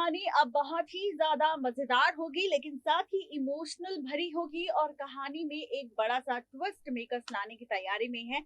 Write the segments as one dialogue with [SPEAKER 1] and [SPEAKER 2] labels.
[SPEAKER 1] कहानी अब बहुत ही ज़्यादा मज़ेदार होगी, लेकिन साथ ही इमोशनल भरी होगी और कहानी में एक बड़ा-सा ट्विस्ट मेकर्स लाने की तैयारी में है।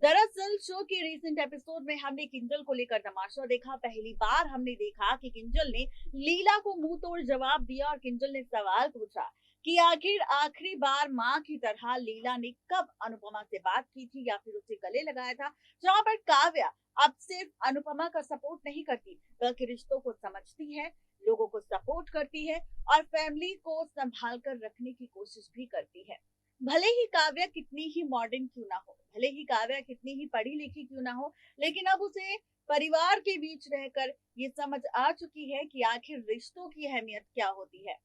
[SPEAKER 1] दरअसल शो के रीसेंट एपिसोड में हमने किंजल को लेकर तमाशा देखा। पहली बार हमने देखा कि किंजल ने लीला को मुँह तोड़ जवाब दिया और किंजल ने सवाल पूछा कि आखिर आखिरी बार माँ की तरह लीला ने कब अनुपमा से बात की थी या फिर उसे गले लगाया था। जहाँ पर काव्या अब सिर्फ अनुपमा का सपोर्ट नहीं करती, बल्कि रिश्तों को समझती है, लोगों को सपोर्ट करती है और फैमिली को संभाल कर रखने की कोशिश भी करती है। भले ही काव्या कितनी ही मॉडर्न क्यों ना हो, भले ही काव्या कितनी ही पढ़ी लिखी क्यों ना हो, लेकिन अब उसे परिवार के बीच रहकर ये समझ आ चुकी है कि आखिर रिश्तों की अहमियत क्या होती है।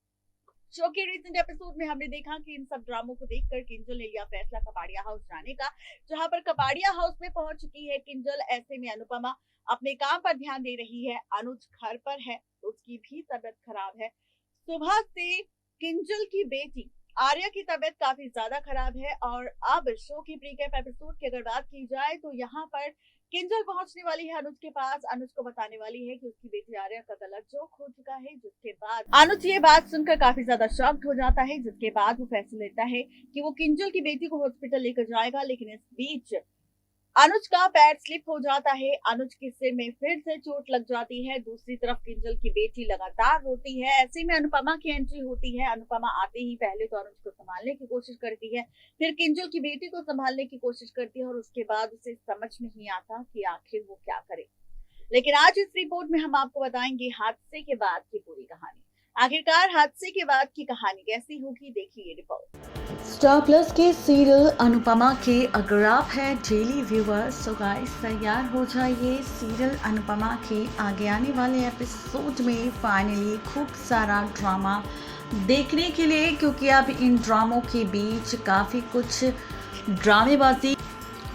[SPEAKER 1] शो के रिसेंट एपिसोड में हमने देखा कि इन सब ड्रामों को देखकर किंजल ने लिया फैसला कपाड़िया हाउस जाने का। जहां पर कपाड़िया हाउस में पहुंच चुकी है किंजल। ऐसे में अनुपमा अपने काम पर ध्यान दे रही है। अनुज घर पर है, उसकी भी तबीयत खराब है। सुबह से किंजल की बेटी आर्या की तबीयत काफी ज्यादा खराब है और अब शो की प्रीकैप एपिसोड की अगर बात की जाए तो यहाँ पर किंजल पहुंचने वाली है अनुज के पास। अनुज को बताने वाली है कि उसकी बेटी आर्या का गला चौक हो चुका है, जिसके बाद अनुज ये बात सुनकर काफी ज्यादा शॉक्ड हो जाता है, जिसके बाद वो फैसला लेता है कि वो किंजल की बेटी को हॉस्पिटल लेकर जाएगा। लेकिन इस बीच अनुज का पैर स्लिप हो जाता है, अनुज के सिर में फिर से चोट लग जाती है। दूसरी तरफ किंजल की बेटी लगातार रोती है। ऐसे में अनुपमा की एंट्री होती है। अनुपमा आते ही पहले तो अनुज को संभालने की कोशिश करती है, फिर किंजल की बेटी को संभालने की कोशिश करती है और उसके बाद उसे समझ नहीं आता कि आखिर वो क्या करे। लेकिन आज इस रिपोर्ट में हम आपको बताएंगे हादसे के बाद की पूरी कहानी। आखिरकार हादसे के बाद की कहानी कैसी होगी, देखिए ये रिपोर्ट।
[SPEAKER 2] स्टार प्लस के सीरियल अनुपमा के अगर आप हैं डेली व्यूअर्स तो गाइस तैयार हो जाइए सीरियल अनुपमा के आगे आने वाले एपिसोड में फाइनली खूब सारा ड्रामा देखने के लिए, क्योंकि अब इन ड्रामों के बीच काफ़ी कुछ ड्रामेबाजी,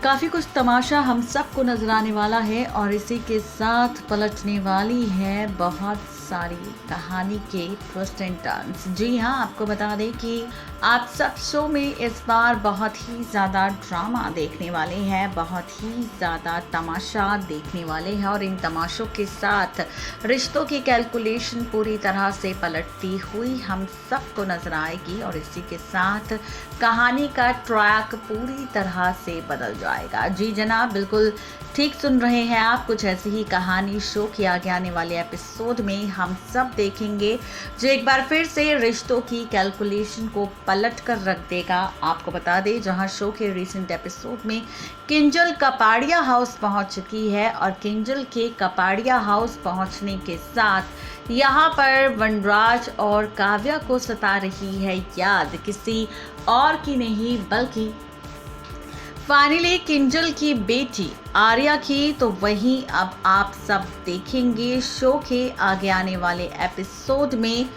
[SPEAKER 2] काफ़ी कुछ तमाशा हम सबको नजर आने वाला है और इसी के साथ पलटने वाली है बहुत सारी कहानी के ट्विस्ट एंड टर्न्स। जी हाँ, आपको बता दें कि आप सब शो में इस बार बहुत ही ज़्यादा ड्रामा देखने वाले हैं, बहुत ही ज़्यादा तमाशा देखने वाले हैं और इन तमाशों के साथ रिश्तों की कैलकुलेशन पूरी तरह से पलटती हुई हम सबको नजर आएगी और इसी के साथ कहानी का ट्रैक पूरी तरह से बदल जाएगा। जी जनाब, बिल्कुल ठीक सुन रहे हैं आप, कुछ ऐसी ही कहानी शो के आगे आने वाले एपिसोड में हम सब देखेंगे, जो एक बार फिर से रिश्तों की कैलकुलेशन को पलट कर रख देगा। आपको बता दें, जहां शो के रिसेंट एपिसोड में किंजल कपाड़िया हाउस पहुंच चुकी है और किंजल के कपाड़िया हाउस पहुंचने के साथ यहाँ पर वनराज और काव्या को सता रही है याद, किसी और की नहीं बल्कि फाइनली किंजल की बेटी आर्या की। तो वहीं अब आप सब देखेंगे शो के आगे आने वाले एपिसोड में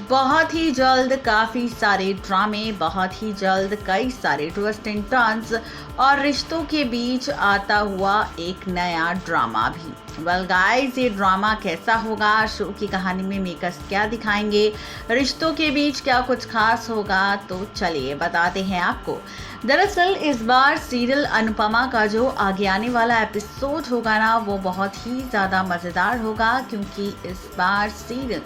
[SPEAKER 2] बहुत ही जल्द काफ़ी सारे ड्रामे, बहुत ही जल्द कई सारे ट्विस्ट एंड टर्न्स और रिश्तों के बीच आता हुआ एक नया ड्रामा भी। वेल गाइस, ये ड्रामा कैसा होगा, शो की कहानी में मेकर्स क्या दिखाएंगे, रिश्तों के बीच क्या कुछ खास होगा, तो चलिए बताते हैं आपको। दरअसल इस बार सीरियल अनुपमा का जो आगे आने वाला एपिसोड होगा ना, वो बहुत ही ज़्यादा मज़ेदार होगा, क्योंकि इस बार सीरियल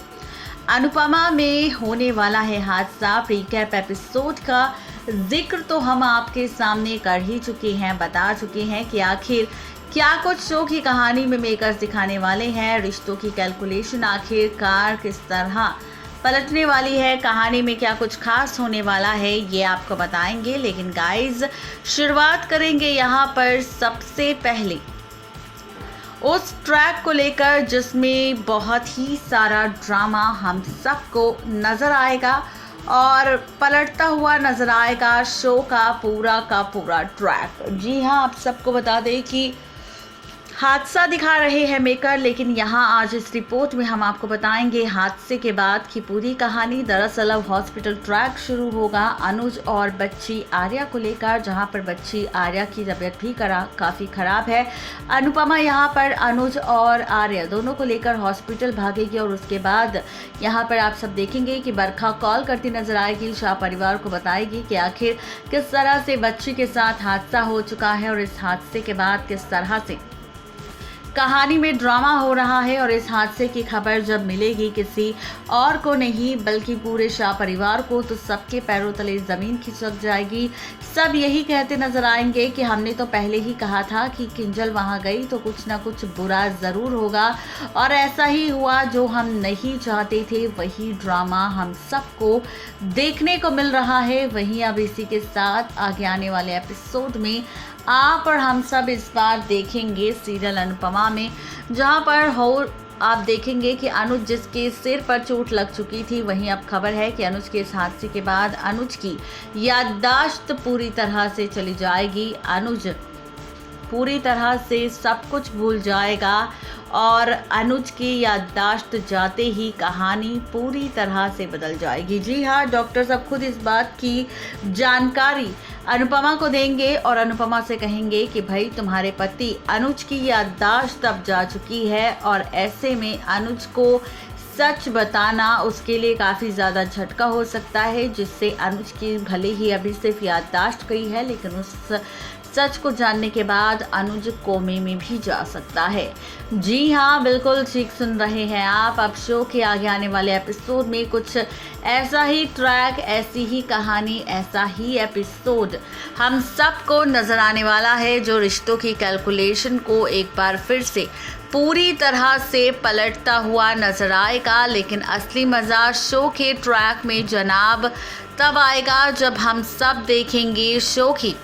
[SPEAKER 2] अनुपमा में होने वाला है हादसा। प्रीकैप एपिसोड का जिक्र तो हम आपके सामने कर ही चुके हैं, बता चुके हैं कि आखिर क्या कुछ शो की कहानी में मेकर्स दिखाने वाले हैं, रिश्तों की कैलकुलेशन आखिरकार किस तरह पलटने वाली है, कहानी में क्या कुछ खास होने वाला है, ये आपको बताएंगे। लेकिन गाइज, शुरुआत करेंगे यहाँ पर सबसे पहले उस ट्रैक को लेकर जिसमें बहुत ही सारा ड्रामा हम सबको नज़र आएगा और पलटता हुआ नज़र आएगा शो का पूरा ट्रैक। जी हाँ, आप सबको बता दें कि हादसा दिखा रहे हैं मेकर, लेकिन यहाँ आज इस रिपोर्ट में हम आपको बताएंगे हादसे के बाद की पूरी कहानी। दरअसल अब हॉस्पिटल ट्रैक शुरू होगा अनुज और बच्ची आर्या को लेकर, जहाँ पर बच्ची आर्या की तबीयत भी काफ़ी ख़राब है। अनुपमा यहाँ पर अनुज और आर्या दोनों को लेकर हॉस्पिटल भागेगी और उसके बाद यहाँ पर आप सब देखेंगे कि बरखा कॉल करती नजर आएगी, शाह परिवार को बताएगी कि आखिर किस तरह से बच्ची के साथ हादसा हो चुका है और इस हादसे के बाद किस तरह से कहानी में ड्रामा हो रहा है और इस हादसे की खबर जब मिलेगी किसी और को नहीं बल्कि पूरे शाह परिवार को, तो सबके पैरों तले जमीन खिसक जाएगी। सब यही कहते नजर आएंगे कि हमने तो पहले ही कहा था कि किंजल वहां गई तो कुछ ना कुछ बुरा जरूर होगा, और ऐसा ही हुआ। जो हम नहीं चाहते थे वही ड्रामा हम सबको देखने को मिल रहा है। वहीं अब इसी के साथ आगे आने वाले एपिसोड में आप और हम सब इस बार देखेंगे सीरियल अनुपमा में, जहां पर आप देखेंगे कि अनुज जिसके सिर पर चोट लग चुकी थी, वहीं अब खबर है कि अनुज के इस हादसे के बाद अनुज की याददाश्त पूरी तरह से चली जाएगी। अनुज पूरी तरह से सब कुछ भूल जाएगा और अनुज की याददाश्त जाते ही कहानी पूरी तरह से बदल जाएगी। जी हाँ, डॉक्टर्स अब खुद इस बात की जानकारी अनुपमा को देंगे और अनुपमा से कहेंगे कि भाई तुम्हारे पति अनुज की याददाश्त अब जा चुकी है, और ऐसे में अनुज को सच बताना उसके लिए काफ़ी ज़्यादा झटका हो सकता है, जिससे अनुज की भले ही अभी सिर्फ याददाश्त गई है, लेकिन उस सच को जानने के बाद अनुज कोमे में भी जा सकता है। जी हाँ, बिल्कुल ठीक सुन रहे हैं आप। अब शो के आगे आने वाले एपिसोड में कुछ ऐसा ही ट्रैक, ऐसी ही कहानी, ऐसा ही एपिसोड हम सबको नजर आने वाला है, जो रिश्तों की कैलकुलेशन को एक बार फिर से पूरी तरह से पलटता हुआ नजर आएगा। लेकिन असली मज़ा शो के ट्रैक में जनाब तब आएगा जब हम सब देखेंगे शो की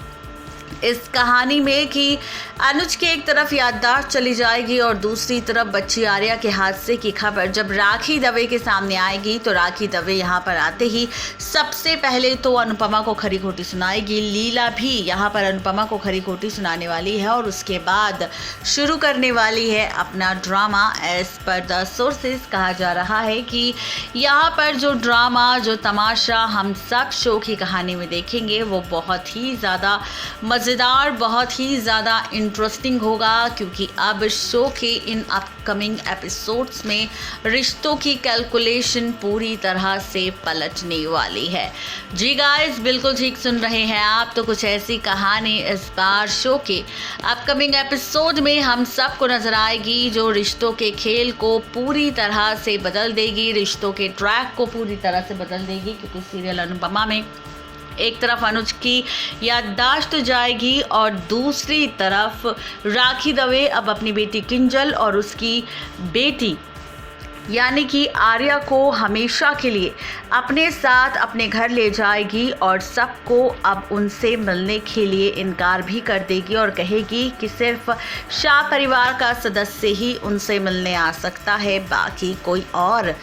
[SPEAKER 2] इस कहानी में कि अनुज के एक तरफ याददाश्त चली जाएगी और दूसरी तरफ बच्ची आर्या के हादसे की खबर जब राखी दवे के सामने आएगी, तो राखी दवे यहाँ पर आते ही सबसे पहले तो अनुपमा को खरी खोटी सुनाएगी। लीला भी यहाँ पर अनुपमा को खरी खोटी सुनाने वाली है और उसके बाद शुरू करने वाली है अपना drama. As per the sources कहा जा रहा है कि यहाँ पर जो ड्रामा, जो तमाशा हम सब शो की कहानी में देखेंगे वो बहुत ही ज़्यादा मज़ेदार, बहुत ही ज़्यादा इंटरेस्टिंग होगा, क्योंकि अब शो के इन अपकमिंग एपिसोड्स में रिश्तों की कैलकुलेशन पूरी तरह से पलटने वाली है। जी गाइस, बिल्कुल ठीक सुन रहे हैं आप। तो कुछ ऐसी कहानी इस बार शो के अपकमिंग एपिसोड में हम सबको नजर आएगी, जो रिश्तों के खेल को पूरी तरह से बदल देगी, रिश्तों के ट्रैक को पूरी तरह से बदल देगी। क्योंकि सीरियल अनुपमा में एक तरफ अनुज की याददाश्त जाएगी और दूसरी तरफ राखी दवे अब अपनी बेटी किंजल और उसकी बेटी यानी कि आर्या को हमेशा के लिए अपने साथ अपने घर ले जाएगी और सबको अब उनसे मिलने के लिए इनकार भी कर देगी और कहेगी कि सिर्फ शाह परिवार का सदस्य ही उनसे मिलने आ सकता है, बाकी कोई और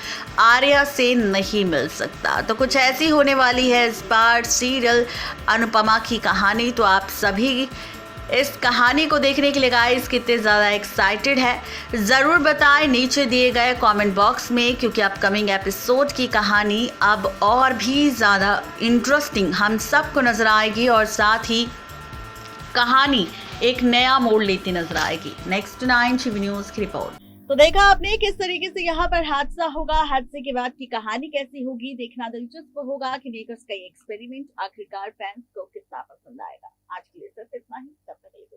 [SPEAKER 2] आर्या से नहीं मिल सकता। तो कुछ ऐसी होने वाली है इस बार सीरियल अनुपमा की कहानी। तो आप सभी इस कहानी को देखने के लिए गाइस कितने ज़्यादा एक्साइटेड है ज़रूर बताएं नीचे दिए गए कमेंट बॉक्स में, क्योंकि अपकमिंग एपिसोड की कहानी अब और भी ज़्यादा इंटरेस्टिंग हम सबको नज़र आएगी और साथ ही कहानी एक नया मोड़ लेती नजर आएगी। नेक्स्ट 9 टीवी न्यूज़ की रिपोर्ट।
[SPEAKER 1] तो देखा आपने किस तरीके से यहाँ पर हादसा होगा, हादसे के बाद की कहानी कैसी होगी, देखना दिलचस्प होगा कि मेकर्स का ये एक्सपेरिमेंट आखिरकार फैंस को कितना पसंद आएगा। आज के लिए सिर्फ इतना ही, तब तक के लिए